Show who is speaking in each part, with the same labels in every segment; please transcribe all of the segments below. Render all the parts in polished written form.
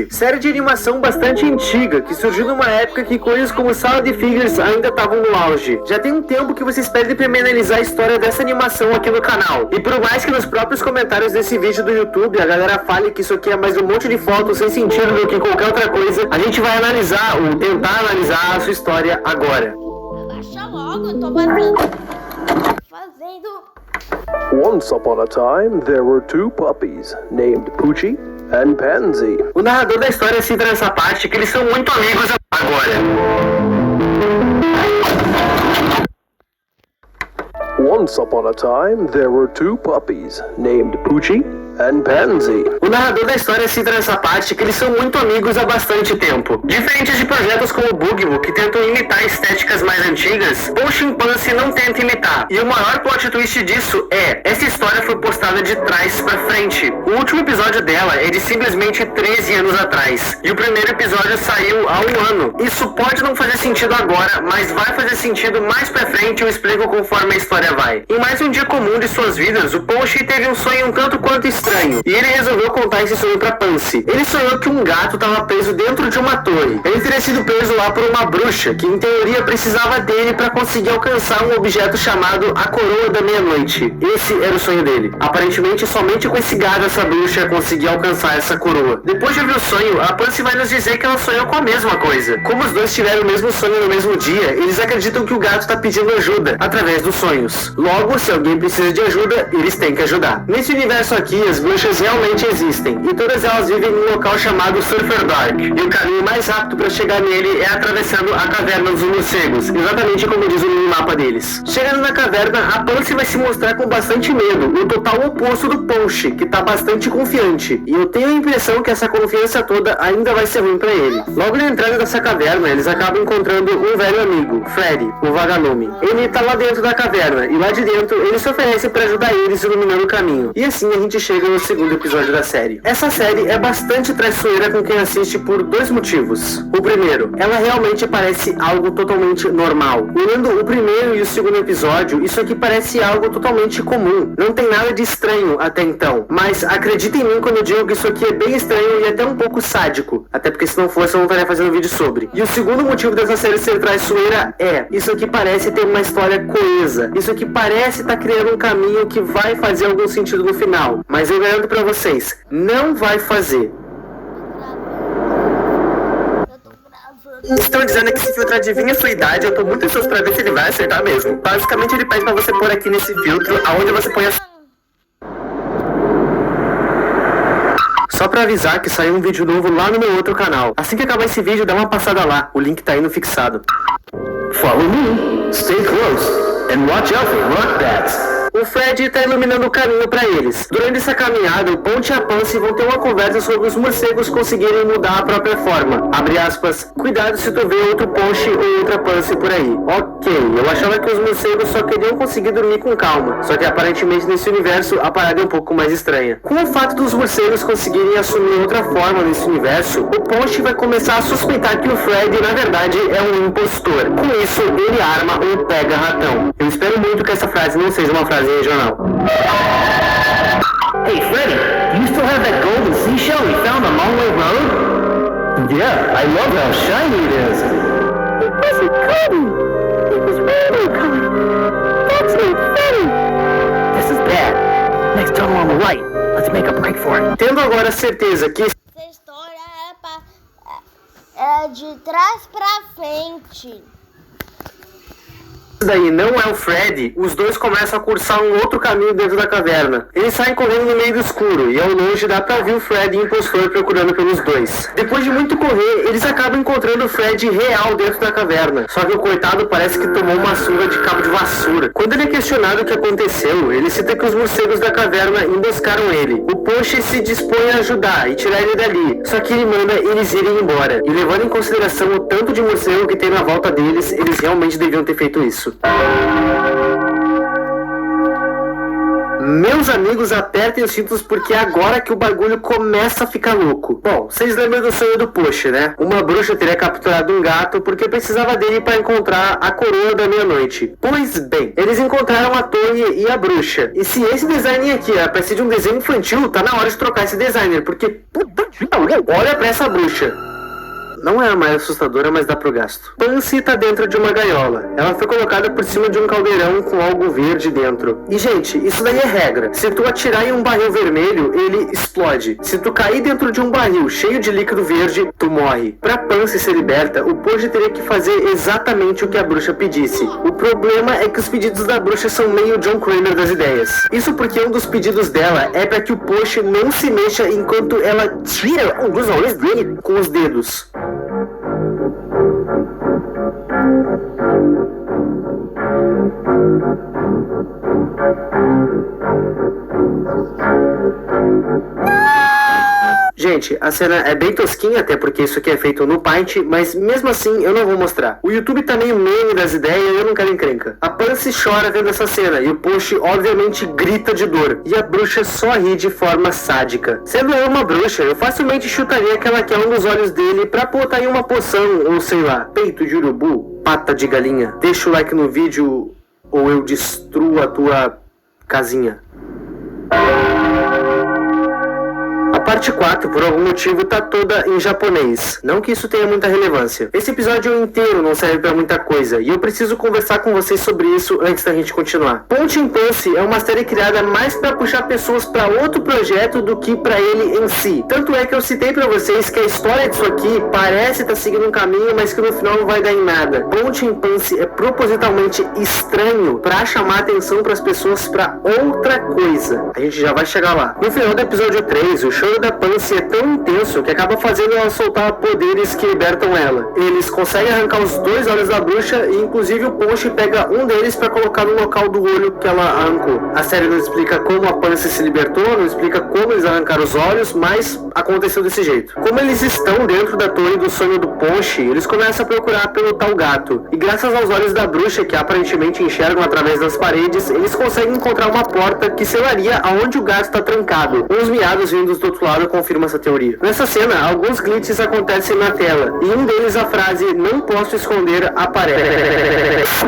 Speaker 1: Série de animação bastante antiga, que surgiu numa época que coisas como Salad Figures ainda estavam no auge. Já tem um tempo que vocês pedem pra me analisar a história dessa animação aqui no canal. E por mais que nos próprios comentários desse vídeo do YouTube a galera fale que isso aqui é mais um monte de fotos sem sentido do que qualquer outra coisa, a gente vai analisar, ou tentar analisar a sua história agora.
Speaker 2: Abaixa logo, eu tô fazendo...
Speaker 3: Once upon a time, there were two puppies named Poochie and Pansy.
Speaker 1: O narrador da história cita nessa parte que eles são muito amigos agora.
Speaker 3: Once upon a time, there were two puppies named Poochie and Pansy.
Speaker 1: O narrador da história cita nessa parte que eles são muito amigos há bastante tempo. Diferentes de projetos como o Bugmo, que tentam imitar estéticas mais antigas, o Chimpanzee não tenta imitar. E o maior plot twist disso é, essa história foi postada de trás pra frente. O último episódio dela é de simplesmente 13 anos atrás. E o primeiro episódio saiu há um ano. Isso pode não fazer sentido agora, mas vai fazer sentido mais pra frente e eu explico conforme a história vai. Em mais um dia comum de suas vidas, o Ponchi teve um sonho um tanto quanto estranho. E ele resolveu contar esse sonho pra Pansy. Ele sonhou que um gato estava preso dentro de uma torre. Ele teria sido preso lá por uma bruxa, que em teoria precisava dele para conseguir alcançar um objeto chamado a Coroa da Meia-Noite. Esse era o sonho dele. Aparentemente, somente com esse gato essa bruxa conseguia alcançar essa coroa. Depois de ouvir o sonho, a Pansy vai nos dizer que ela sonhou com a mesma coisa. Como os dois tiveram o mesmo sonho no mesmo dia, eles acreditam que o gato está pedindo ajuda através dos sonhos. Logo, se alguém precisa de ajuda, eles têm que ajudar. Nesse universo aqui, as bruxas realmente existem, e todas elas vivem em um local chamado Surfer Dark, e o caminho mais rápido para chegar nele é atravessando a caverna dos morcegos, exatamente como diz o minimapa deles. Chegando na caverna, a Pansy vai se mostrar com bastante medo, o total oposto do Ponchi, que tá bastante confiante, e eu tenho a impressão que essa confiança toda ainda vai ser ruim para ele. Logo na entrada dessa caverna, eles acabam encontrando um velho amigo, Freddy, o vagalume. Ele tá lá dentro da caverna, e lá de dentro ele se oferece para ajudar eles iluminando o caminho, e assim a gente chega no segundo episódio da série. Essa série é bastante traiçoeira com quem assiste por dois motivos. O primeiro, ela realmente parece algo totalmente normal. Olhando o primeiro e o segundo episódio, isso aqui parece algo totalmente comum. Não tem nada de estranho até então. Mas acredita em mim quando eu digo que isso aqui é bem estranho e até um pouco sádico. Até porque se não fosse eu não estaria fazendo vídeo sobre. E o segundo motivo dessa série ser traiçoeira é, isso aqui parece ter uma história coesa. Isso aqui parece estar criando um caminho que vai fazer algum sentido no final. Mas eu garanto pra vocês, não vai fazer. Estão dizendo que se filtro adivinha a sua idade, eu tô muito ansioso pra ver se ele vai acertar mesmo. Basicamente ele pede pra você pôr aqui nesse filtro, aonde você põe a... Só pra avisar que saiu um vídeo novo lá no meu outro canal. Assim que acabar esse vídeo, dá uma passada lá, o link tá aí no fixado. Follow me, stay close, and watch out for rock bats. O Fred está iluminando o caminho para eles. Durante essa caminhada, o Ponchi e a Pansy vão ter uma conversa sobre os morcegos conseguirem mudar a própria forma. Abre aspas, cuidado se tu vê outro Ponchi ou outra Pansy por aí. Ok, eu achava que os morcegos só queriam conseguir dormir com calma. Só que aparentemente nesse universo a parada é um pouco mais estranha. Com o fato dos morcegos conseguirem assumir outra forma nesse universo, o Ponchi vai começar a suspeitar que o Fred na verdade é um impostor. Com isso, ele arma um pega-ratão. Eu espero muito que essa frase não seja uma frase regional. Hey Freddy, do you still have that golden seashell we found on Long Way Road? Yeah, I love how shiny it is. It wasn't golden. It was rainbow color. That's not Freddy. This is bad. Next tunnel on the right. Let's make a break for it. Tendo agora certeza que
Speaker 2: Essa história é de trás pra frente.
Speaker 1: daí não é o Freddy, os dois começam a cursar um outro caminho dentro da caverna. Eles saem correndo no meio do escuro, e ao longe dá pra ver o Freddy impostor procurando pelos dois. Depois de muito correr, eles acabam encontrando o Freddy real dentro da caverna. Só que o coitado parece que tomou uma surra de cabo de vassoura. Quando ele é questionado o que aconteceu, ele cita que os morcegos da caverna emboscaram ele. O Ponchi se dispõe a ajudar e tirar ele dali, só que ele manda eles irem embora. E levando em consideração o tanto de morcego que tem na volta deles, eles realmente deviam ter feito isso. Meus amigos, apertem os cintos porque é agora que o bagulho começa a ficar louco. Bom, vocês lembram do sonho do Post, né? Uma bruxa teria capturado um gato porque precisava dele para encontrar a coroa da meia-noite. Pois bem, eles encontraram a torre e a bruxa. E se esse design aqui era pra ser de um desenho infantil, tá na hora de trocar esse designer, porque... puta que pariu, olha pra essa bruxa. Não é a mais assustadora, mas dá pro gasto. Pansy tá dentro de uma gaiola. Ela foi colocada por cima de um caldeirão com algo verde dentro. E, gente, isso daí é regra. Se tu atirar em um barril vermelho, ele explode. Se tu cair dentro de um barril cheio de líquido verde, tu morre. Pra Pansy ser liberta, o Post teria que fazer exatamente o que a bruxa pedisse. O problema é que os pedidos da bruxa são meio John Kramer das ideias. Isso porque um dos pedidos dela é pra que o Post não se mexa enquanto ela tira um dos olhos dele com os dedos. Gente, a cena é bem tosquinha, até porque isso aqui é feito no Paint, mas mesmo assim eu não vou mostrar. O YouTube tá meio meme das ideias e eu não quero encrenca. A Pansy chora vendo essa cena e o Post obviamente grita de dor. E a bruxa só ri de forma sádica. Sendo eu uma bruxa, eu facilmente chutaria que ela quer um dos olhos dele pra botar em uma poção, ou sei lá, peito de urubu, pata de galinha. Deixa o like no vídeo ou eu destruo a tua casinha. A parte 4, por algum motivo, tá toda em japonês. Não que isso tenha muita relevância. Esse episódio inteiro não serve pra muita coisa, e eu preciso conversar com vocês sobre isso antes da gente continuar. Ponte Pansy é uma série criada mais pra puxar pessoas pra outro projeto do que pra ele em si. Tanto é que eu citei pra vocês que a história disso aqui parece estar seguindo um caminho, mas que no final não vai dar em nada. Ponte Pansy é propositalmente estranho pra chamar atenção pras pessoas pra outra coisa. A gente já vai chegar lá. No final do episódio 3, o choro da Pansy é tão intenso que acaba fazendo ela soltar poderes que libertam ela. Eles conseguem arrancar os 2 olhos da bruxa e inclusive o Ponche pega um deles para colocar no local do olho que ela arrancou. A série não explica como a Pansy se libertou, não explica como eles arrancaram os olhos, mas aconteceu desse jeito. Como eles estão dentro da torre do sonho do Ponche, eles começam a procurar pelo tal gato. E graças aos olhos da bruxa, que aparentemente enxergam através das paredes, eles conseguem encontrar uma porta que selaria aonde o gato está trancado. Uns miados vindos do outro lado confirma essa teoria. Nessa cena, alguns glitches acontecem na tela, e um deles a frase "não posso esconder" aparece.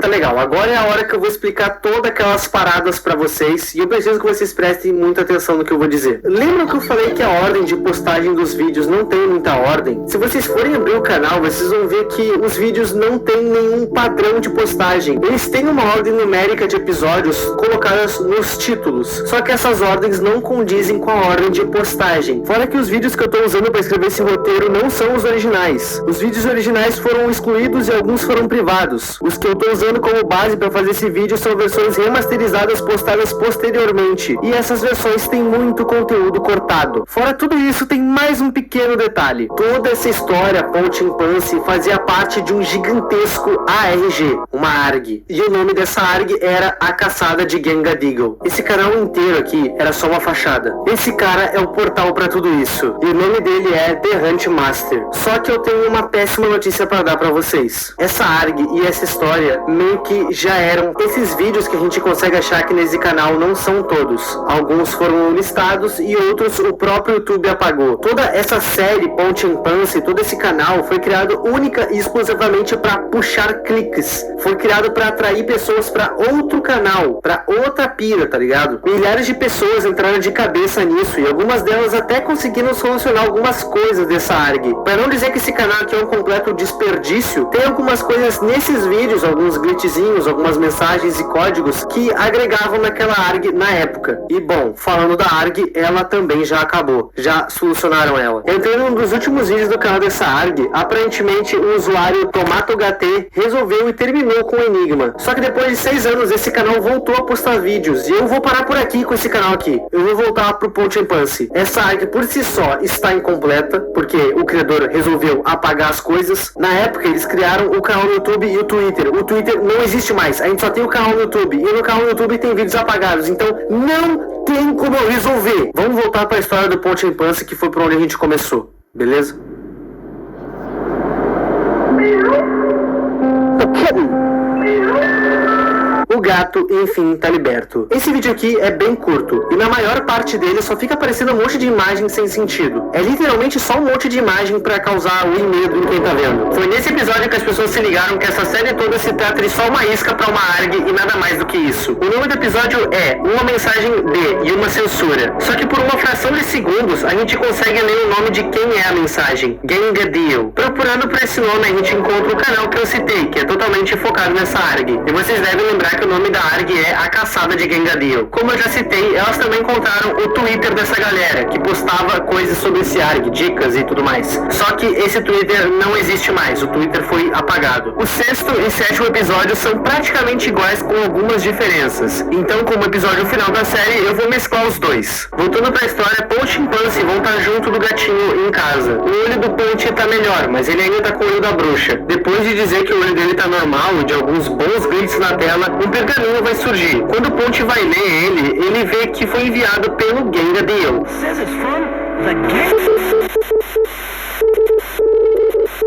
Speaker 1: Legal, agora é a hora que eu vou explicar todas aquelas paradas pra vocês e eu preciso que vocês prestem muita atenção no que eu vou dizer. Lembram que eu falei que a ordem de postagem dos vídeos não tem muita ordem? Se vocês forem abrir o canal, vocês vão ver que os vídeos não tem nenhum padrão de postagem. Eles têm uma ordem numérica de episódios colocadas nos títulos, só que essas ordens não condizem com a ordem de postagem. Fora que os vídeos que eu tô usando pra escrever esse roteiro não são os originais. Os vídeos originais foram excluídos e alguns foram privados. Os que eu tô usando como base para fazer esse vídeo são versões remasterizadas postadas posteriormente, e essas versões têm muito conteúdo cortado. Fora tudo isso, tem mais um pequeno detalhe. Toda essa história, Ponte Pansy, fazia parte de um gigantesco ARG, uma ARG, e o nome dessa ARG era A Caçada de Genga Deagle. Esse canal inteiro aqui era só uma fachada. Esse cara é o portal para tudo isso, e o nome dele é The Hunt Master. Só que eu tenho uma péssima notícia para dar para vocês. Essa ARG e essa história meio que já eram. Esses vídeos que a gente consegue achar aqui nesse canal não são todos. Alguns foram listados e outros o próprio YouTube apagou. Toda essa série Ponte Pansy, todo esse canal foi criado única e exclusivamente para puxar cliques. Foi criado para atrair pessoas para outro canal, para outra pira, tá ligado? Milhares de pessoas entraram de cabeça nisso e algumas delas até conseguiram solucionar algumas coisas dessa ARG. Para não dizer que esse canal aqui é um completo desperdício, tem algumas coisas nesses vídeos, alguns glitchzinhos, algumas mensagens e códigos que agregavam naquela ARG na época. E bom, falando da ARG, ela também já acabou. Já solucionaram ela. Entrei num dos últimos vídeos do canal dessa ARG. Aparentemente o usuário TomatoHT resolveu e terminou com o enigma. Só que depois de 6 anos esse canal voltou a postar vídeos. E eu vou parar por aqui com esse canal aqui. Eu vou voltar pro Ponte Pansy. Essa ARG por si só está incompleta, porque o criador resolveu apagar as coisas. Na época eles criaram o canal no YouTube e o Twitter. O Twitter não existe mais, a gente só tem o canal no YouTube, e no canal no YouTube tem vídeos apagados, então não tem como eu resolver. Vamos voltar pra história do Ponte Impância, que foi por onde a gente começou, beleza?
Speaker 3: The kitten.
Speaker 1: O gato, enfim, tá liberto. Esse vídeo aqui é bem curto, e na maior parte dele só fica aparecendo um monte de imagem sem sentido. É literalmente só um monte de imagem pra causar o medo em quem tá vendo. Foi nesse episódio que as pessoas se ligaram que essa série toda se trata de só uma isca pra uma ARG e nada mais do que isso. O nome do episódio é Uma Mensagem de e uma Censura. Só que por uma fração de segundos, a gente consegue ler o nome de quem é a mensagem. Gangadeel. Procurando por esse nome, a gente encontra o canal que eu citei, que é totalmente focado nessa ARG. E vocês devem lembrar que o nome da ARG é A Caçada de Gangadeel. Como eu já citei, elas também encontraram o Twitter dessa galera, que postava coisas sobre esse ARG, dicas e tudo mais. Só que esse Twitter não existe mais, o Twitter foi apagado. O 6º e 7º episódios são praticamente iguais, com algumas diferenças. Então, como episódio final da série, eu vou mesclar os dois. Voltando pra história, Ponte e Impância vão estar junto do gatinho em casa. O olho do Ponte tá melhor, mas ele ainda tá com o olho da bruxa. Depois de dizer que o olho dele tá normal e de alguns bons gritos na tela, um pergaminho vai surgir. Quando o Ponte vai ler ele vê que foi enviado pelo Gangadeel.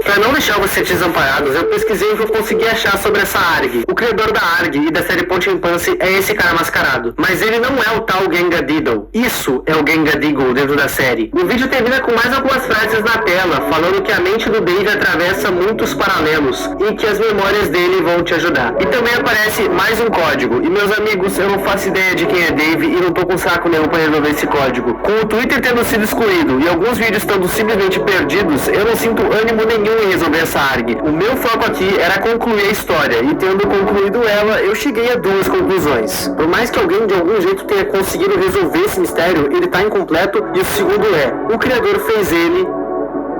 Speaker 1: Pra não deixar vocês desamparados, eu pesquisei o que eu consegui achar sobre essa ARG. O criador da ARG e da série Ponte Impância é esse cara mascarado. Mas ele não é o tal Gangadeel. Isso é o Gangadeagle dentro da série. O vídeo termina com mais algumas frases na tela, falando que a mente do Dave atravessa muitos paralelos e que as memórias dele vão te ajudar. E também aparece mais um código. E meus amigos, eu não faço ideia de quem é Dave e não tô com saco nenhum pra resolver esse código. Com o Twitter tendo sido excluído e alguns vídeos estando simplesmente perdidos, eu não sinto ânimo nenhum em resolver essa ARG. O meu foco aqui era concluir a história, e tendo concluído ela, eu cheguei a duas conclusões. Por mais que alguém de algum jeito tenha conseguido resolver esse mistério, ele tá incompleto, e o segundo é, o criador fez ele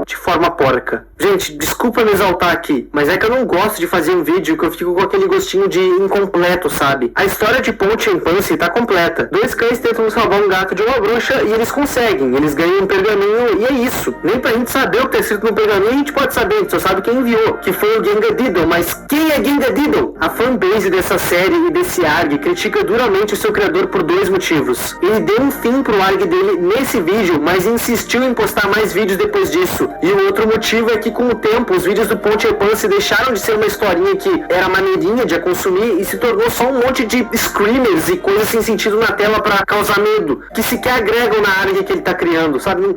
Speaker 1: de forma porca. Gente, desculpa me exaltar aqui, mas é que eu não gosto de fazer um vídeo que eu fico com aquele gostinho de incompleto, sabe? A história de Ponte e Impância tá completa. 2 cães tentam salvar um gato de uma bruxa e eles conseguem. Eles ganham um pergaminho e é isso. Nem pra gente saber o que tá escrito no pergaminho a gente pode saber, a gente só sabe quem enviou, que foi o Gangadeel. Mas quem é Gangadeel? A fanbase dessa série e desse ARG critica duramente o seu criador por 2 motivos. Ele deu um fim pro ARG dele nesse vídeo, mas insistiu em postar mais vídeos depois disso. E o outro motivo é que com o tempo os vídeos do Ponte e Impância deixaram de ser uma historinha que era maneirinha de consumir e se tornou só um monte de screamers e coisas sem sentido na tela pra causar medo, que sequer agregam na área que ele tá criando, sabe?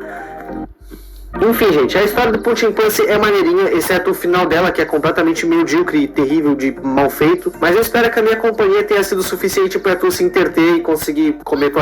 Speaker 1: Enfim, gente, a história do Ponte e Impância é maneirinha, exceto o final dela, que é completamente medíocre e terrível de mal feito. Mas eu espero que a minha companhia tenha sido suficiente pra tu se interter e conseguir comer tua